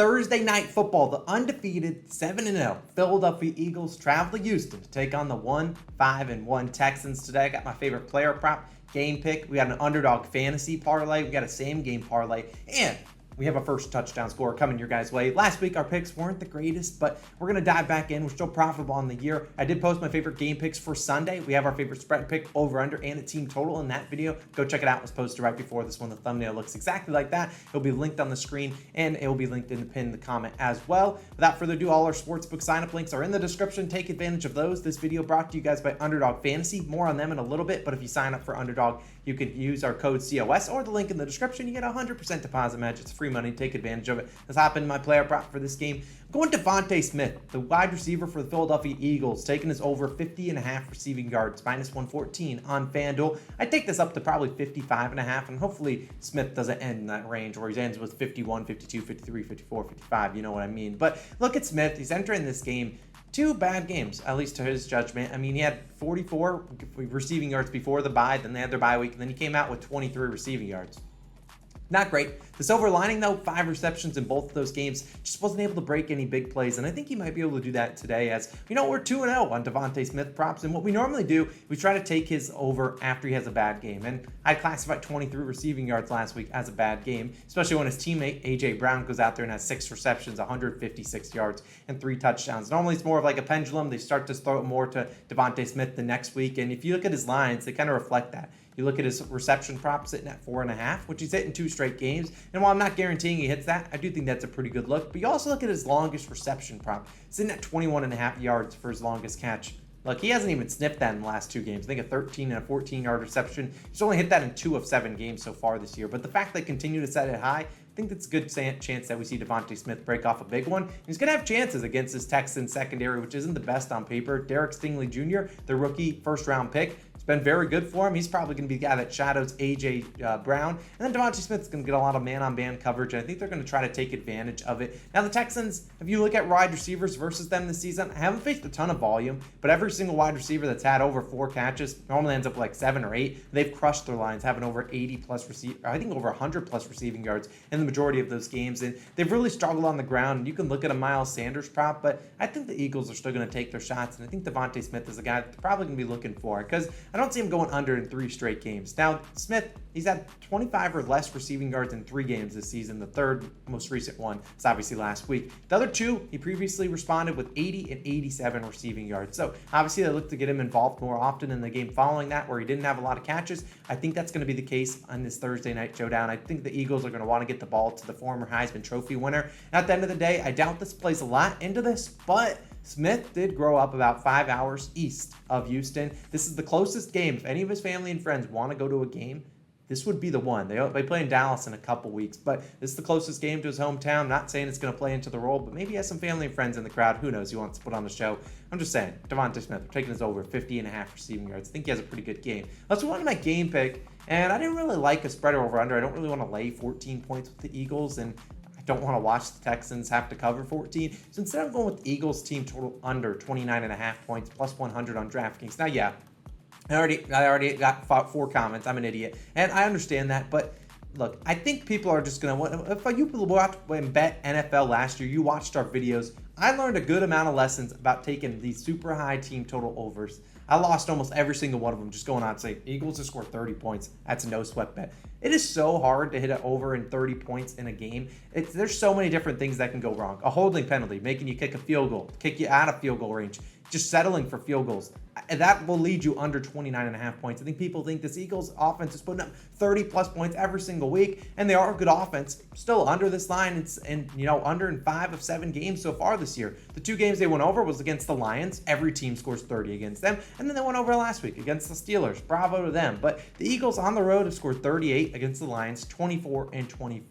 Thursday night football, the undefeated 7-0 Philadelphia Eagles travel to Houston to take on the 1-5-1 Texans today. I got my favorite player prop, game pick. We got an Underdog Fantasy parlay. We got a same game parlay. And we have a first touchdown score coming your guys' way. Last week, our picks weren't the greatest, but we're going to dive back in. We're still profitable on the year. I did post my favorite game picks for Sunday. We have our favorite spread pick, over, under, and a team total in that video. Go check it out. It was posted right before this one. The thumbnail looks exactly like that. It'll be linked on the screen, and it will be linked in the pinned comment as well. Without further ado, all our Sportsbook sign-up links are in the description. Take advantage of those. This video brought to you guys by Underdog Fantasy. More on them in a little bit, but if you sign up for Underdog, you can use our code COS or the link in the description. You get 100% deposit match. It's free money. Take advantage of it. Let's hop into my player prop for this game. I'm going Devontae Smith, the wide receiver for the Philadelphia Eagles, taking us over 50.5 receiving yards, -114 on FanDuel. I take this up to probably 55.5, and hopefully Smith doesn't end in that range where he ends with 51, 52, 53, 54, 55. You know what I mean? But look at Smith. He's entering this game. Two bad games, at least to his judgment. I mean, he had 44 receiving yards before the bye, then they had their bye week, and then he came out with 23 receiving yards. Not great. The silver lining, though, 5 receptions in both of those games. Just wasn't able to break any big plays, and I think he might be able to do that today as, you know, we're 2-0 on Devontae Smith props, and what we normally do, we try to take his over after he has a bad game, and I classified 23 receiving yards last week as a bad game, especially when his teammate, A.J. Brown, goes out there and has 6 receptions, 156 yards, and 3 touchdowns. Normally, it's more of like a pendulum. They start to throw it more to Devontae Smith the next week, and if you look at his lines, they kind of reflect that. You look at his reception prop sitting at 4.5, which he's hit in 2 straight games. And while I'm not guaranteeing he hits that, I do think that's a pretty good look. But you also look at his longest reception prop, sitting at 21.5 yards for his longest catch. Look, he hasn't even sniffed that in the last 2 games. I think a 13 and a 14-yard reception. He's only hit that in 2 of 7 games so far this year. But the fact they continue to set it high, I think that's a good chance that we see Devontae Smith break off a big one. He's going to have chances against his Texans secondary, which isn't the best on paper. Derek Stingley Jr., the rookie first-round pick, it's been very good for him. He's probably going to be the guy that shadows A.J. Brown. And then Devontae Smith's going to get a lot of man-on-man coverage, and I think they're going to try to take advantage of it. Now, the Texans, if you look at wide receivers versus them this season, I haven't faced a ton of volume, but every single wide receiver that's had over 4 catches normally ends up like 7 or 8. They've crushed their lines, having over 80-plus I think over 100-plus receiving yards in the majority of those games, and they've really struggled on the ground. And you can look at a Miles Sanders prop, but I think the Eagles are still going to take their shots, and I think Devontae Smith is a guy that they're probably going to be looking for because I don't see him going under in 3 straight games. Now, Smith, he's had 25 or less receiving yards in 3 games this season. The third most recent one is obviously last week. The other 2, he previously responded with 80 and 87 receiving yards. So obviously they look to get him involved more often in the game following that where he didn't have a lot of catches. I think that's going to be the case on this Thursday night showdown. I think the Eagles are going to want to get the ball to the former Heisman Trophy winner. And at the end of the day, I doubt this plays a lot into this, but Smith did grow up about 5 hours east of Houston. This is the closest game. If any of his family and friends want to go to a game, this would be the one. They play in Dallas in a couple weeks, but this is the closest game to his hometown. Not saying it's going to play into the role, but maybe he has some family and friends in the crowd. Who knows? He wants to put on the show. I'm just saying, Devontae Smith, we're taking his over 50.5 receiving yards. I think he has a pretty good game. Let's move on to my game pick, and I didn't really like a spread over under. I don't really want to lay 14 points with the Eagles, and I don't want to watch the Texans have to cover 14. So instead, I'm going with the Eagles team total under 29.5 points, plus 100 on DraftKings. Now, yeah, I already got 4 comments. I'm an idiot, and I understand that. But look, I think people are just gonna. If you watched and bet NFL last year, you watched our videos. I learned a good amount of lessons about taking these super high team total overs. I lost almost every single one of them just going on and saying Eagles to score 30 points. That's a no sweat bet. It is so hard to hit it over in 30 points in a game. There's so many different things that can go wrong. A holding penalty, making you kick a field goal, kick you out of field goal range, just settling for field goals. That will lead you under 29.5 points. I think people think this Eagles offense is putting up 30-plus points every single week, and they are a good offense. Still under this line, under in 5 of 7 games so far this year. The 2 games they went over was against the Lions. Every team scores 30 against them. And then they went over last week against the Steelers. Bravo to them. But the Eagles on the road have scored 38 against the Lions, 24 and 20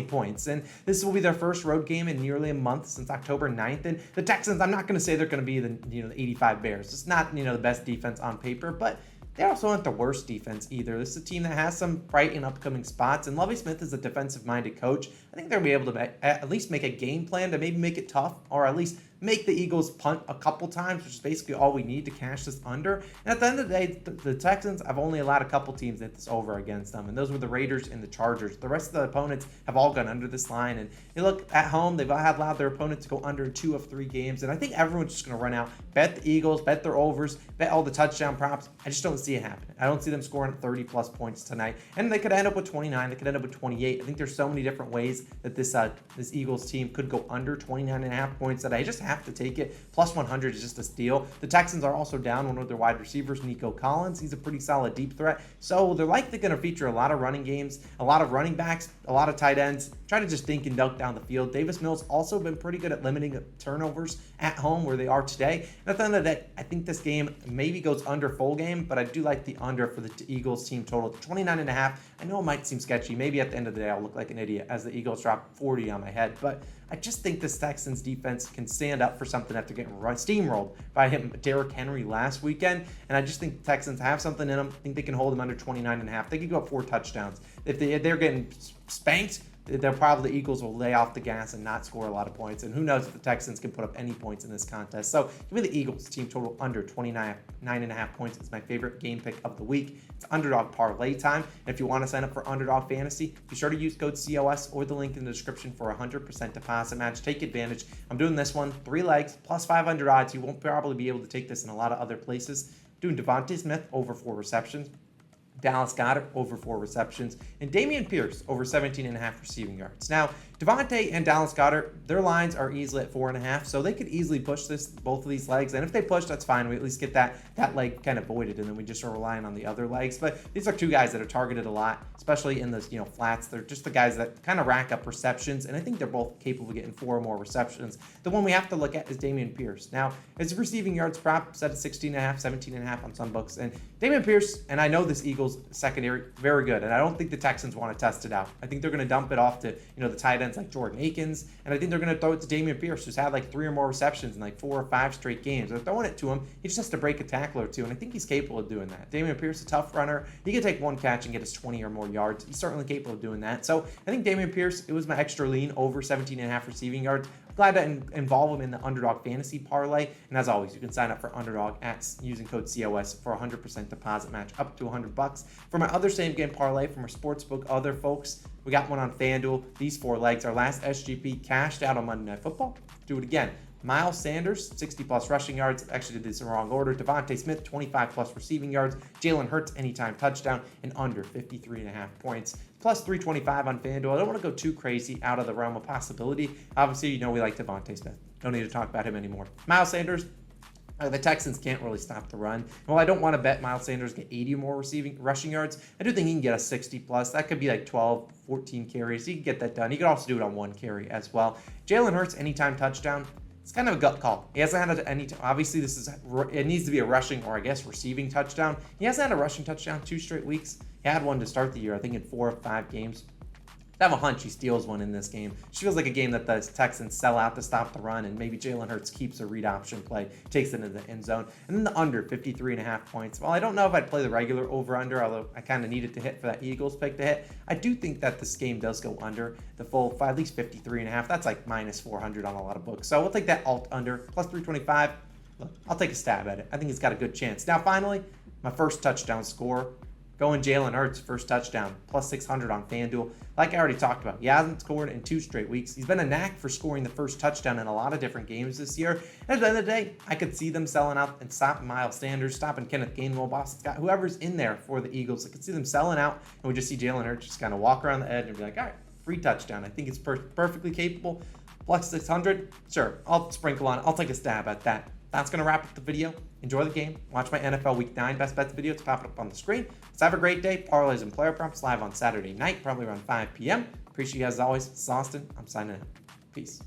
points. And this will be their first road game in nearly a month since October 9th. And the Texans, I'm not going to say they're going to be the 85 Bears. It's not, the best defense on paper, but they also aren't the worst defense either. This is a team that has some bright and upcoming spots, and Lovie Smith is a defensive-minded coach. I think they'll be able to at least make a game plan to maybe make it tough, or at least make the Eagles punt a couple times, which is basically all we need to cash this under. And at the end of the day, the Texans, I've only allowed a couple teams to hit this over against them, and those were the Raiders and the Chargers. The rest of the opponents have all gone under this line, and you look at home, they've allowed their opponents to go under 2 of 3 games, and I think everyone's just going to run out, bet the Eagles, bet their overs, bet all the touchdown props. I just don't see it happening. I don't see them scoring 30 plus points tonight, and they could end up with 29, they could end up with 28. I think there's so many different ways that this Eagles team could go under 29.5 points that I just have to take it. Plus 100 is just a steal. The Texans are also down one of their wide receivers, Nico Collins. He's a pretty solid deep threat, so they're likely going to feature a lot of running games, a lot of running backs, a lot of tight ends. Try to just dink and dunk down the field. Davis Mills also been pretty good at limiting turnovers at home where they are today. And at the end of the day, I think this game maybe goes under full game, but I do like the under for the Eagles team total. 29.5. I know it might seem sketchy. Maybe at the end of the day, I'll look like an idiot as the Eagles drop 40 on my head, but I just think this Texans defense can stand up for something after getting steamrolled by him, Derrick Henry last weekend. And I just think the Texans have something in them. I think they can hold them under 29.5. They could go up 4 touchdowns. If they're getting spanked, they're probably the Eagles will lay off the gas and not score a lot of points. And who knows if the Texans can put up any points in this contest. So give me the Eagles team total under 29.5 points. It's my favorite game pick of the week. It's Underdog Parlay time. And if you want to sign up for Underdog Fantasy, be sure to use code COS or the link in the description for a 100% deposit match. Take advantage. I'm doing this one, 3 legs, plus 500 odds. You won't probably be able to take this in a lot of other places. I'm doing Devontae Smith over 4 receptions. Dallas Goedert over 4 receptions, and Dameon Pierce over 17.5 receiving yards. Now, Devontae and Dallas Goedert, their lines are easily at 4.5, so they could easily push both of these legs. And if they push, that's fine. We at least get that leg kind of voided, and then we just are relying on the other legs. But these are 2 guys that are targeted a lot, especially in those flats. They're just the guys that kind of rack up receptions, and I think they're both capable of getting 4 or more receptions. The one we have to look at is Dameon Pierce. Now, his receiving yards prop set at 16.5, 17.5 on some books, and Dameon Pierce, and I know this Eagles secondary very good, and I don't think the Texans want to test it out. I think they're going to dump it off to the tight ends like Jordan Akins, and I think they're going to throw it to Dameon Pierce, who's had like 3 or more receptions in like 4 or 5 straight games. They're throwing it to him. He just has to break a tackle or 2, and I think he's capable of doing that. Dameon Pierce is a tough runner. He can take 1 catch and get us 20 or more yards. He's certainly capable of doing that. So I think Dameon Pierce, it was my extra lean over 17.5 receiving yards. Glad to involve him in the Underdog Fantasy Parlay. And as always, you can sign up for Underdog using code COS for a 100% deposit match up to $100. For my other same game parlay from our Sportsbook, other folks, we got one on FanDuel. These 4 legs. Our last SGP cashed out on Monday Night Football. Do it again. Miles Sanders, 60-plus rushing yards. Actually did this in the wrong order. Devontae Smith, 25-plus receiving yards. Jalen Hurts, anytime touchdown, and under 53.5 points. Plus 325 on FanDuel. I don't want to go too crazy out of the realm of possibility. Obviously, we like Devontae Smith. Don't need to talk about him anymore. Miles Sanders, the Texans can't really stop the run. Well, I don't want to bet Miles Sanders get 80 or more rushing yards. I do think he can get a 60-plus. That could be like 12, 14 carries. He can get that done. He could also do it on 1 carry as well. Jalen Hurts, anytime touchdown. It's kind of a gut call. He hasn't had any. Obviously, it needs to be a rushing or I guess receiving touchdown. He hasn't had a rushing touchdown 2 straight weeks. He had one to start the year, I think in 4 or 5 games. I have a hunch he steals one in this game. It feels like a game that the Texans sell out to stop the run, and maybe Jalen Hurts keeps a read option play, takes it into the end zone. And then the under, 53.5 points. Well, I don't know if I'd play the regular over-under, although I kind of need it to hit for that Eagles pick to hit. I do think that this game does go under the full, at least 53.5. That's like minus 400 on a lot of books. So we'll take that alt under, plus 325. Look, I'll take a stab at it. I think he's got a good chance. Now, finally, my first touchdown score. Going Jalen Hurts, first touchdown, plus 600 on FanDuel. Like I already talked about, he hasn't scored in 2 straight weeks. He's been a knack for scoring the first touchdown in a lot of different games this year. And at the end of the day, I could see them selling out and stopping Miles Sanders, stopping Kenneth Gainwell, Boston Scott, whoever's in there for the Eagles. I could see them selling out, and we just see Jalen Hurts just kind of walk around the edge and be like, all right, free touchdown. I think it's perfectly capable. Plus 600, sure, I'll sprinkle on it. I'll take a stab at that. That's going to wrap up the video. Enjoy the game. Watch my NFL Week 9 Best Bets video. It's popping up on the screen. Let's have a great day. Parlays and player props live on Saturday night, probably around 5 p.m. Appreciate you guys as always. It's Austin. I'm signing out. Peace.